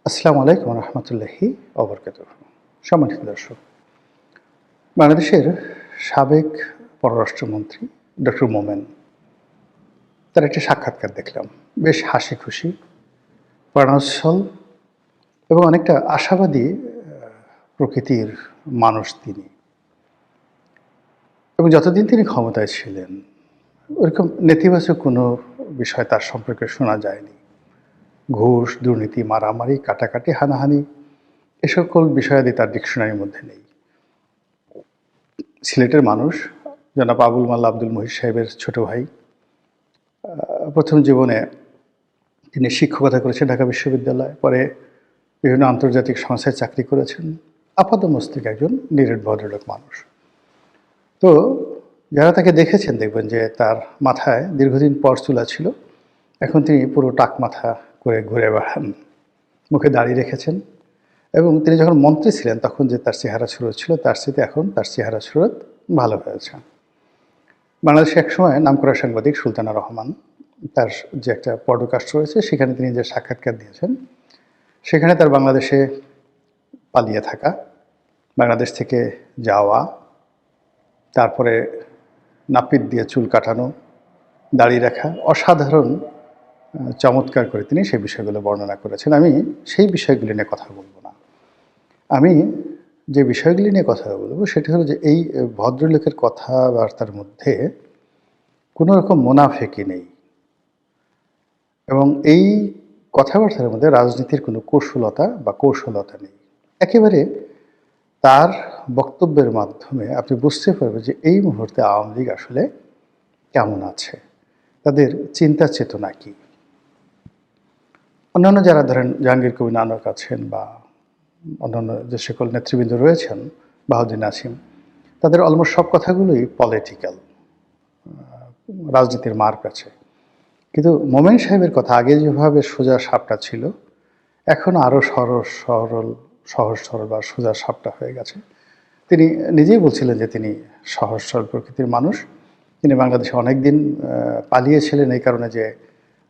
আসসালামু আলাইকুম রহমতুল্লাহি ওবরকাতুহ। সম্মানিত দর্শক, বাংলাদেশের সাবেক পররাষ্ট্রমন্ত্রী ডক্টর মোমেন, তার একটি সাক্ষাৎকার দেখলাম। বেশ হাসি খুশি, প্রাণোচ্ছল এবং অনেকটা আশাবাদী প্রকৃতির মানুষ তিনি। এবং যতদিন তিনি ক্ষমতায় ছিলেন ওরকম নেতিবাচক কোনো বিষয় তার সম্পর্কে শোনা যায়নি। ঘুষ, দুর্নীতি, মারামারি, কাটাকাটি, হানাহানি এ সকল বিষয়াদি তার ডিকশনারির মধ্যে নেই। সিলেটের মানুষ, জনাব আবুল মাল্লা আব্দুল মুহিত সাহেবের ছোট ভাই। প্রথম জীবনে তিনি শিক্ষকতা করেছেন ঢাকা বিশ্ববিদ্যালয়ে, পরে বিভিন্ন আন্তর্জাতিক সংস্থায় চাকরি করেছেন। আপাতমস্তক একজন নিরেট ভদ্রলোক মানুষ। তো যারা তাকে দেখেছেন দেখবেন যে তার মাথায় দীর্ঘদিন পর চুলা ছিল, এখন তিনি পুরো টাক মাথা করে ঘুরে বেড়ান, মুখে দাড়ি রেখেছেন। এবং তিনি যখন মন্ত্রী ছিলেন তখন যে তার চেহারা সুরত ছিল তার সাথে এখন তার চেহারা সুরত ভালো হয়েছে। বাংলাদেশে একসময় নামকরা সাংবাদিক সুলতানা রহমান, তার যে একটা পডকাস্ট রয়েছে সেখানে তিনি যে সাক্ষাৎকার দিয়েছেন, সেখানে তার বাংলাদেশে পালিয়ে থাকা, বাংলাদেশ থেকে যাওয়া, তারপরে নাপিত দিয়ে চুল কাটানো, দাড়ি রাখা, অসাধারণ চমৎকার করে তিনি সেই বিষয়গুলো বর্ণনা করেছেন। আমি সেই বিষয়গুলি নিয়ে কথা বলবো না। আমি যে বিষয়গুলি নিয়ে কথা বলবো সেটা হলো যে এই ভদ্রলোকের কথাবার্তার মধ্যে কোনো রকম মুনাফেকি নেই এবং এই কথাবার্তার মধ্যে রাজনীতির কোনো কৌশলতা নেই। একেবারে তার বক্তব্যের মাধ্যমে আপনি বুঝতে পারবেন যে এই মুহূর্তে আওয়ামী লীগ আসলে কেমন আছে, তাদের চিন্তা চেতনা কী। অন্যান্য যারা ধরেন জাহাঙ্গীর কবির নানক আছেন বা অন্যান্য যে সকল নেতৃবৃন্দ রয়েছেন, বাহাউদ্দিন নাসিম, তাদের অলমোস্ট সব কথাগুলোই পলিটিক্যাল, রাজনীতির মার কাছে। কিন্তু মোমেন সাহেবের কথা আগে যেভাবে সোজা সাপটা ছিল, এখন আরও সহজ সরল বা সোজা সাপটা হয়ে গেছে। তিনি নিজেই বলছিলেন যে তিনি সহজ সরল প্রকৃতির মানুষ। তিনি বাংলাদেশে অনেক দিন পালিয়েছিলেন এই কারণে যে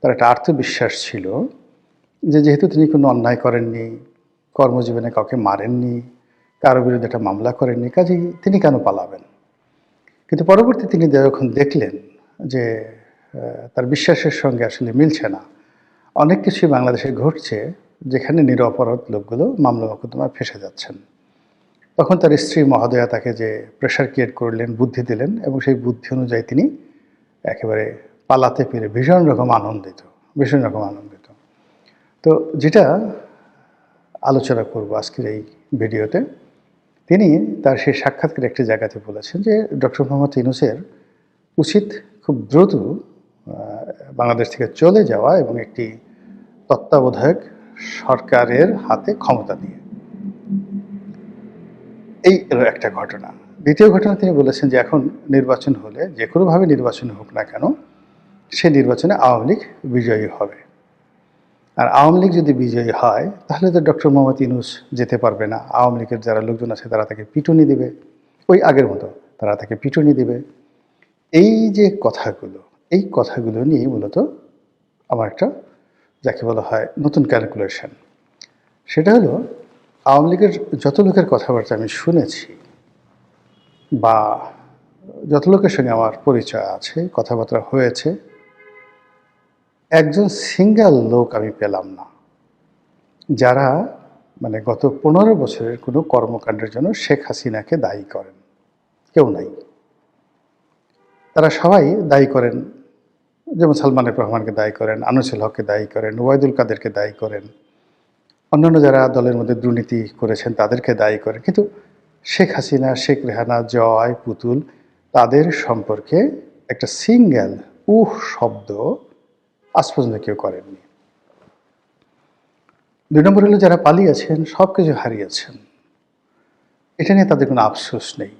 তার একটা আত্মবিশ্বাস ছিল যে যেহেতু তিনি কোনো অন্যায় করেননি, কর্মজীবনে কাউকে মারেননি, কারো বিরুদ্ধে একটা মামলা করেননি, কাজেই তিনি কেন পালাবেন। কিন্তু পরবর্তী তিনি যখন দেখলেন যে তার বিশ্বাসের সঙ্গে আসলে মিলছে না, অনেক কিছুই বাংলাদেশে ঘটছে যেখানে নিরপরাধ লোকগুলো মামলা মোকদ্দমায় ফেঁসে যাচ্ছেন, তখন তার স্ত্রী মহোদয়া তাকে যে প্রেশার ক্রিয়েট করলেন, বুদ্ধি দিলেন এবং সেই বুদ্ধি অনুযায়ী তিনি একেবারে পালাতে পেরে ভীষণ রকম আনন্দিত। তো যেটা আলোচনা করব আজকের এই ভিডিওতে, তিনি তার সেই সাক্ষাৎকারে একটি জায়গাতে বলেছেন যে ডক্টর মোহাম্মদ ইউনূসের উচিত খুব দ্রুত বাংলাদেশ থেকে চলে যাওয়া এবং একটি তত্ত্বাবধায়ক সরকারের হাতে ক্ষমতা দিয়ে। এই একটা ঘটনা। দ্বিতীয় ঘটনা, তিনি বলেছেন যে এখন নির্বাচন হলে, যে কোনোভাবে নির্বাচন হোক না কেন, সে নির্বাচনে আওয়ামী লীগ বিজয়ী হবে। আর আওয়ামী লীগ যদি বিজয়ী হয় তাহলে তো ডক্টর মোহাম্মদ ইউনূস যেতে পারবে না। আওয়ামী লীগের যারা লোকজন আছে তারা তাকে পিটুনি দিবে, ওই আগের মতো তারা তাকে পিটুনি দিবে। এই যে কথাগুলো, এই কথাগুলো নিয়েই মূলত আমার একটা, যাকে বলা হয় নতুন ক্যালকুলেশন। সেটা হলো আওয়ামী লীগের যত লোকের কথাবার্তা আমি শুনেছি বা যত লোকের সঙ্গে আমার পরিচয় আছে, কথাবার্তা হয়েছে, একজন সিঙ্গেল লোক আমি পেলাম না যারা মানে গত 15 বছরের কোনো কর্মকাণ্ডের জন্য শেখ হাসিনাকে দায়ী করেন। কেউ নাই। তারা সবাই দায়ী করেন, যেমন সালমান এফ রহমানকে দায়ী করেন, আনিসুল হককে দায়ী করেন, ওবায়দুল কাদেরকে দায়ী করেন, অন্যান্য যারা দলের মধ্যে দুর্নীতি করেছেন তাদেরকে দায়ী করেন। কিন্তু শেখ হাসিনা, শেখ রেহানা, জয়, পুতুল, তাদের সম্পর্কে একটা সিঙ্গেল শব্দ আজ পর্যন্ত কেউ করেননি। 2 নম্বর হলো যারা পালিয়েছেন, সব কিছু হারিয়েছেন, এটা নিয়ে তাদের কোনো আফসোস নেই।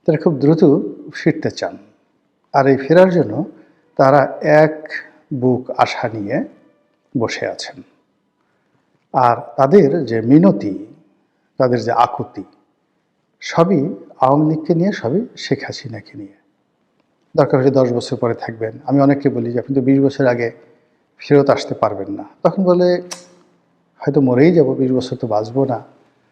তারা খুব দ্রুত ফিরতে চান, আর এই ফেরার জন্য তারা এক বুক আশা নিয়ে বসে আছেন। আর তাদের যে মিনতি, তাদের যে আকুতি, সবই আওয়ামী লীগকে নিয়ে, সবই শেখ হাসিনাকে নিয়ে। দরকার হলে 10 বছর পরে থাকবেন। আমি অনেককে বলি যে আপনি তো 20 বছর আগে ফেরত আসতে পারবেন না। তখন বলে হয়তো মরেই যাব, 20 বছর তো বাঁচবো না।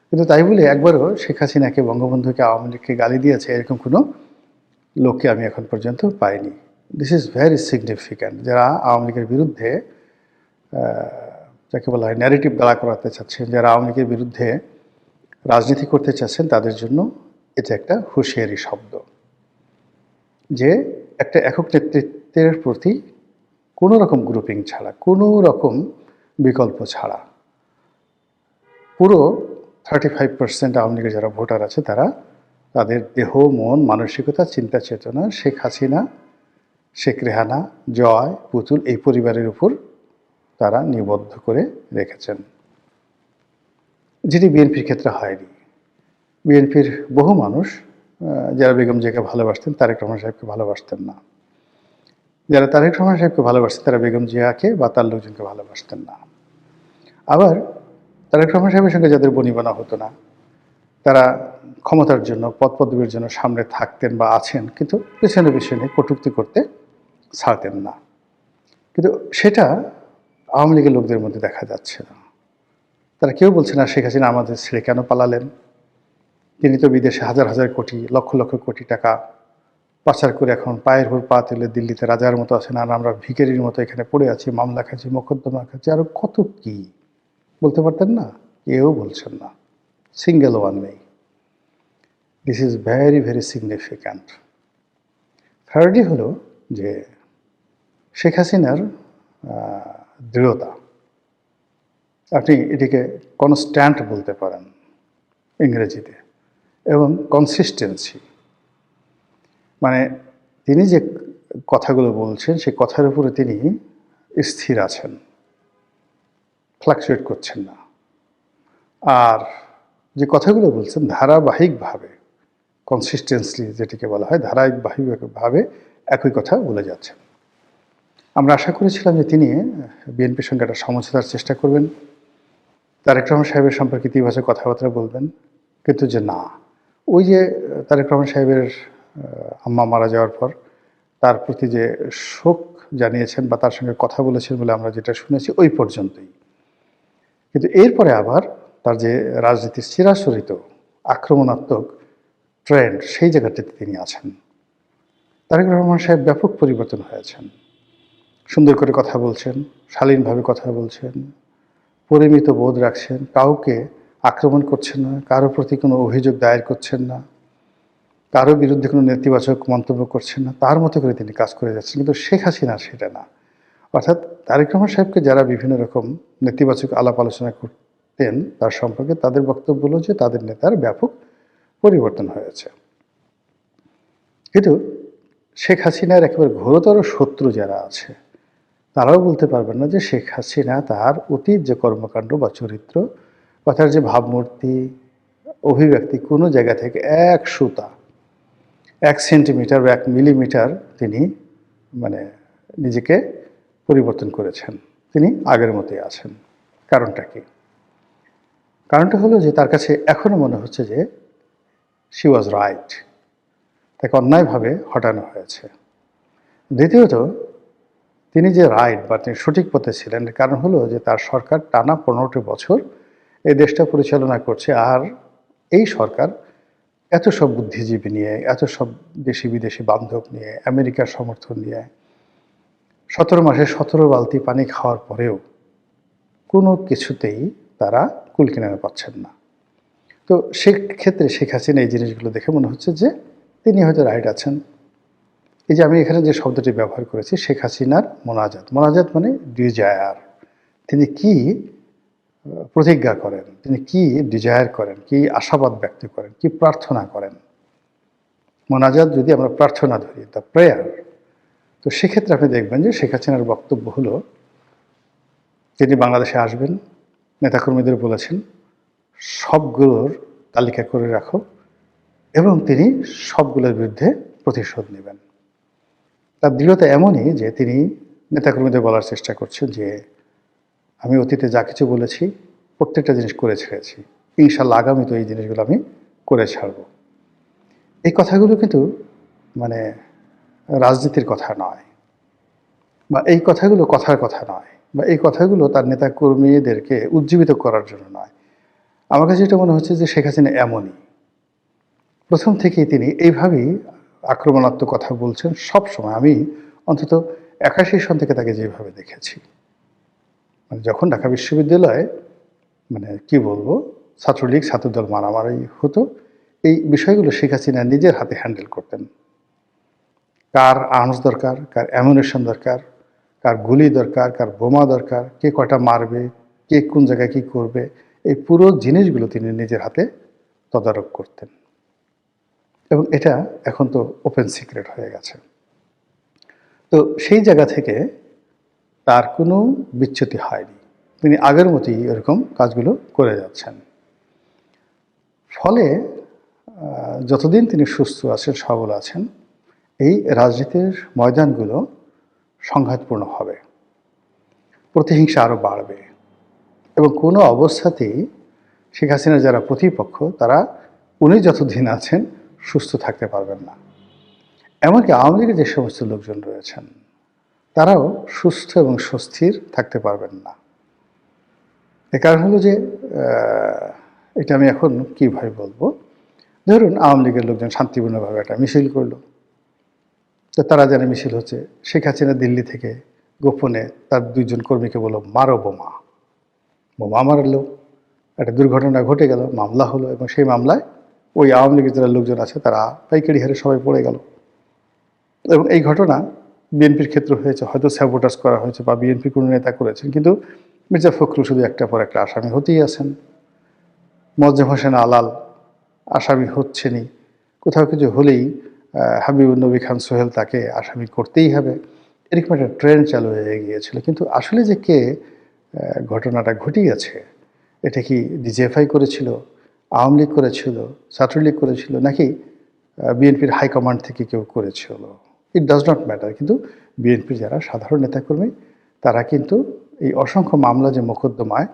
কিন্তু তাই বলে একবারও শেখ হাসিনাকে, বঙ্গবন্ধুকে, আওয়ামী লীগকে গালি দিয়েছে এরকম কোনো লোককে আমি এখন পর্যন্ত পাইনি। This is very significant. যারা আওয়ামী লীগের বিরুদ্ধে যাকে বলা হয় ন্যারেটিভ দাঁড়া করাতে চাচ্ছেন, যারা আওয়ামী লীগের বিরুদ্ধে রাজনীতি করতে চাচ্ছেন, তাদের জন্য এটা একটা হুঁশিয়ারি শব্দ যে একটা একক নেতৃত্বের প্রতি কোনো রকম গ্রুপিং ছাড়া, কোনো রকম বিকল্প ছাড়া পুরো 35% আওয়ামী লীগের যারা ভোটার আছে তারা তাদের দেহ, মন, মানসিকতা, চিন্তা চেতনা শেখ হাসিনা, শেখ রেহানা, জয়, পুতুল এই পরিবারের উপর তারা নিবদ্ধ করে রেখেছেন, যেটি বিএনপির ক্ষেত্রে হয়নি। বিএনপির বহু মানুষ যারা বেগম জিয়াকে ভালোবাসতেন, তারেক রহমান সাহেবকে ভালোবাসতেন না। যারা তারেক রহমান সাহেবকে ভালোবাসতেন তারা বেগম জিয়াকে বা তার লোকজনকে ভালোবাসতেন না। আবার তারেক রহমান সাহেবের সঙ্গে যাদের বনিবনা হতো না, তারা ক্ষমতার জন্য, পদ পদবীর জন্য সামনে থাকতেন বা আছেন, কিন্তু পেছনে পেছনে কটূক্তি করতে ছাড়তেন না। কিন্তু সেটা আওয়ামী লীগের লোকদের মধ্যে দেখা যাচ্ছে না। তারা কেউ বলছে না শেখ হাসিনা আমাদের ছেড়ে কেন পালালেন, তিনি তো বিদেশে হাজার হাজার কোটি, লক্ষ লক্ষ কোটি টাকা পাচার করে এখন পায়ের উপর পা তুলে দিল্লিতে রাজার মতো আছেন, আর আমরা ভিখারির মতো এখানে পড়ে আছি, মামলা খাচ্ছি, মোকদ্দমা খাচ্ছি, আরও কত কি বলতে পারতেন না? কেউ বলছেন না, সিঙ্গেল ওয়ান নেই। This is very very significant. Thirdly হলো যে শেখ হাসিনার দৃঢ়তা, আপনি এটিকে কনস্ট্যান্ট বলতে পারেন ইংরেজিতে, এবং কনসিস্টেন্সি, মানে তিনি যে কথাগুলো বলছেন সেই কথার উপরে তিনি স্থির আছেন, ফ্লাকচুয়েট করছেন না। আর যে কথাগুলো বলছেন ধারাবাহিকভাবে, কনসিস্টেন্সলি যেটিকে বলা হয়, ধারাবাহিকভাবে একই কথা বলে যাচ্ছেন। আমরা আশা করেছিলাম যে তিনি বিএনপির সঙ্গে একটা সমঝোতার চেষ্টা করবেন, তারেক রহমান সাহেবের সম্পর্কে ইতিবাচক কথাবার্তা বলবেন, কিন্তু যে না, ওই যে তারেক রহমান সাহেবের আম্মা মারা যাওয়ার পর তার প্রতি যে শোক জানিয়েছেন বা তার সঙ্গে কথা বলেছেন বলে আমরা যেটা শুনেছি ওই পর্যন্তই। কিন্তু এরপরে আবার তার যে রাজনীতির চিরাচরিত আক্রমণাত্মক ট্রেন্ড, সেই জায়গাটিতে তিনি আছেন। তারেক রহমান সাহেব ব্যাপক পরিবর্তন হয়েছেন, সুন্দর করে কথা বলছেন, শালীনভাবে কথা বলছেন, পরিমিত বোধ রাখছেন, কাউকে আক্রমণ করছেন না, কারো প্রতি কোনো অভিযোগ দায়ের করছেন না, কারো বিরুদ্ধে কোনো নেতিবাচক মন্তব্য করছেন না, তার মতো করে তিনি কাজ করে যাচ্ছেন। কিন্তু শেখ হাসিনা সেটা না। অর্থাৎ তারেক রহমান সাহেবকে যারা বিভিন্ন রকম নেতিবাচক আলাপ আলোচনা করতেন তার সম্পর্কে, তাদের বক্তব্য হলো যে তাদের নেতার ব্যাপক পরিবর্তন হয়েছে। কিন্তু শেখ হাসিনার একেবারে ঘোরতর শত্রু যারা আছে তারাও বলতে পারবেন না যে শেখ হাসিনা তার অতীত যে কর্মকাণ্ড বা চরিত্র বা তার যে ভাবমূর্তি, অভিব্যক্তি, কোনো জায়গা থেকে এক সুতা, 1 সেন্টিমিটার বা 1 মিলিমিটার তিনি মানে নিজেকে পরিবর্তন করেছেন। তিনি আগের মতোই আছেন। কারণটা কি? কারণটা হলো যে তার কাছে এখনও মনে হচ্ছে যে শি ওয়াজ রাইট, তাকে অন্যায়ভাবে হটানো হয়েছে। দ্বিতীয়ত, তিনি যে রাইট বা তিনি সঠিক পথে ছিলেন, কারণ হলো যে তার সরকার টানা 15টি বছর এই দেশটা পরিচালনা করছে, আর এই সরকার এত সব বুদ্ধিজীবী নিয়ে, এত সব দেশি বিদেশি বান্ধব নিয়ে, আমেরিকার সমর্থন নিয়ে 17 মাসে 17 বালতি পানি খাওয়ার পরেও কোনো কিছুতেই তারা কুল কিনারা পাচ্ছেন না। তো সেক্ষেত্রে শেখ হাসিনা এই জিনিসগুলো দেখে মনে হচ্ছে যে তিনি হয়তো রাইট আছেন। এই যে আমি এখানে যে শব্দটি ব্যবহার করেছি, শেখ হাসিনার মোনাজাত, মোনাজাত মানে ডিজায়ার, তিনি কি প্রতিজ্ঞা করেন, তিনি কি ডিজায়ার করেন, কি আশাবাদ ব্যক্ত করেন, কি প্রার্থনা করেন। মোনাজাত যদি আমরা প্রার্থনা ধরি, দ্য প্রেয়ার, তো সেক্ষেত্রে আপনি দেখবেন যে শেখ হাসিনার বক্তব্য হলো তিনি বাংলাদেশে আসবেন, নেতাকর্মীদের বলেছেন সবগুলোর তালিকা করে রাখো, এবং তিনি সবগুলোর বিরুদ্ধে প্রতিশোধ নেবেন। তার দৃঢ়তা এমনই যে তিনি নেতাকর্মীদের বলার চেষ্টা করছেন যে আমি অতীতে যা কিছু বলেছি প্রত্যেকটা জিনিস করে ছেড়েছি, ইনশাল্লাহ আগামী তো এই জিনিসগুলো আমি করে ছাড়ব। এই কথাগুলো কিন্তু রাজনীতির কথা নয়, বা এই কথাগুলো কথার কথা নয়, বা এই কথাগুলো তার নেতা কর্মীদেরকে উজ্জীবিত করার জন্য নয়। আমার কাছে যেটা মনে হচ্ছে যে শেখ হাসিনা এমনই, প্রথম থেকেই তিনি এইভাবেই আক্রমণাত্মক কথা বলছেন সব সময়। আমি অন্তত 81 সন থেকে তাকে যেভাবে দেখেছি, মানে যখন ঢাকা বিশ্ববিদ্যালয়ে মানে কি বলবো ছাত্রলীগ ছাত্রদল মারামারি হতো, এই বিষয়গুলো শেখ হাসিনা নিজের হাতে হ্যান্ডেল করতেন। কার আর্মস দরকার, কার অ্যামুনেশন দরকার, কার গুলি দরকার, কার বোমা দরকার, কে কয়টা মারবে, কে কোন জায়গায় কী করবে, এই পুরো জিনিসগুলো তিনি নিজের হাতে তদারক করতেন। এবং এটা এখন তো ওপেন সিক্রেট হয়ে গেছে। তো সেই জায়গা থেকে তার কোনো বিচ্যুতি হয়নি, তিনি আগের মতোই এরকম কাজগুলো করে যাচ্ছেন। ফলে যতদিন তিনি সুস্থ আছেন, সবল আছেন, এই রাজনীতির ময়দানগুলো সংঘাতপূর্ণ হবে, প্রতিহিংসা আরও বাড়বে এবং কোনো অবস্থাতেই শেখ হাসিনার যারা প্রতিপক্ষ তারা উনি যতদিন আছেন সুস্থ থাকতে পারবেন না। এমনকি আওয়ামী লীগের যে সমস্ত লোকজন রয়েছেন তারাও সুস্থ এবং সুস্থির থাকতে পারবেন না। এ কারণ হলো যে এটা আমি এখন কীভাবে বলবো, ধরুন আওয়ামী লীগের লোকজন শান্তিপূর্ণভাবে একটা মিছিল করলো, তো তারা জানে মিছিল হচ্ছে, শেখ হাসিনা দিল্লি থেকে গোপনে তার 2 জন কর্মীকে বলল মারো বোমা, বোমা মারলো, একটা দুর্ঘটনা ঘটে গেল, মামলা হলো এবং সেই মামলায় ওই আওয়ামী লীগের যারা লোকজন আছে তারা পাইকারি হারে সবাই পড়ে গেল। এবং এই ঘটনা বিএনপির ক্ষেত্রে হয়েছে, হয়তো স্যাবোটাজ করা হয়েছে বা বিএনপি কোনো নেতা করেছেন, কিন্তু মির্জা ফখরুল শুধু একটার পর একটা আসামি হতেই আছেন, মোয়াজ্জেম হোসেন আলাল আসামি হচ্ছেনই, কোথাও কিছু হলেই হাবিবুর নবী খান সোহেল তাকে আসামি করতেই হবে, এরকম একটা ট্রেন্ড চালু হয়ে গিয়েছিল। কিন্তু আসলে যে কে ঘটনাটা ঘটিয়েছে, এটা কি ডিজিএফআই করেছিল, আওয়ামী লীগ করেছিল, ছাত্রলীগ করেছিল, নাকি বিএনপির হাইকমান্ড থেকে কেউ করেছিল, ইট ডাজ নট ম্যাটার। কিন্তু বিএনপির যারা সাধারণ নেতাকর্মী তারা কিন্তু এই অসংখ্য মামলা যে মোকদ্দমায়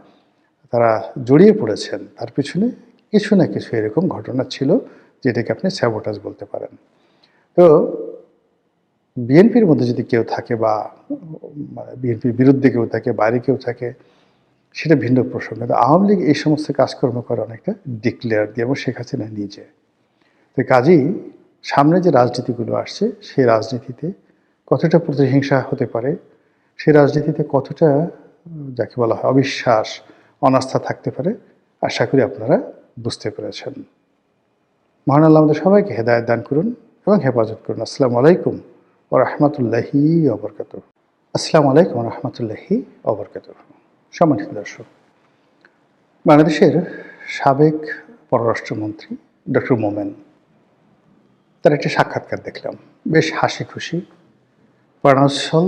তারা জড়িয়ে পড়েছেন, তার পিছনে কিছু না কিছু এরকম ঘটনা ছিল যেটাকে আপনি স্যাবোটাজ বলতে পারেন। তো বিএনপির মধ্যে যদি কেউ থাকে বা বিএনপির বিরুদ্ধে কেউ থাকে, বাইরে কেউ থাকে, সেটা ভিন্ন প্রসঙ্গ। কিন্তু আওয়ামী লীগ এই সমস্ত কাজকর্ম করে অনেকটা ডিক্লেয়ার দিয়ে, এবং শেখ হাসিনা নিজে। তো কাজেই সামনে যে রাজনীতিগুলো আসছে সেই রাজনীতিতে কতটা প্রতিহিংসা হতে পারে, সেই রাজনীতিতে কতটা যাকে বলা হয় অবিশ্বাস, অনাস্থা থাকতে পারে, আশা করি আপনারা বুঝতে পেরেছেন। মহান আল্লাহ আমাদের সবাইকে হেদায়েত দান করুন এবং হেফাজত করুন। আসসালামু আলাইকুম ওয়া রাহমাতুল্লাহি ওয়া বারাকাতুহু। আসসালামু আলাইকুম ওয়া রাহমাতুল্লাহি ওয়া বারাকাতুহু। সম্মানিত দর্শক, বাংলাদেশের সাবেক পররাষ্ট্রমন্ত্রী ডক্টর মোমেন, তার একটা সাক্ষাৎকার দেখলাম, বেশ হাসি খুশি, প্রাণোচ্ছল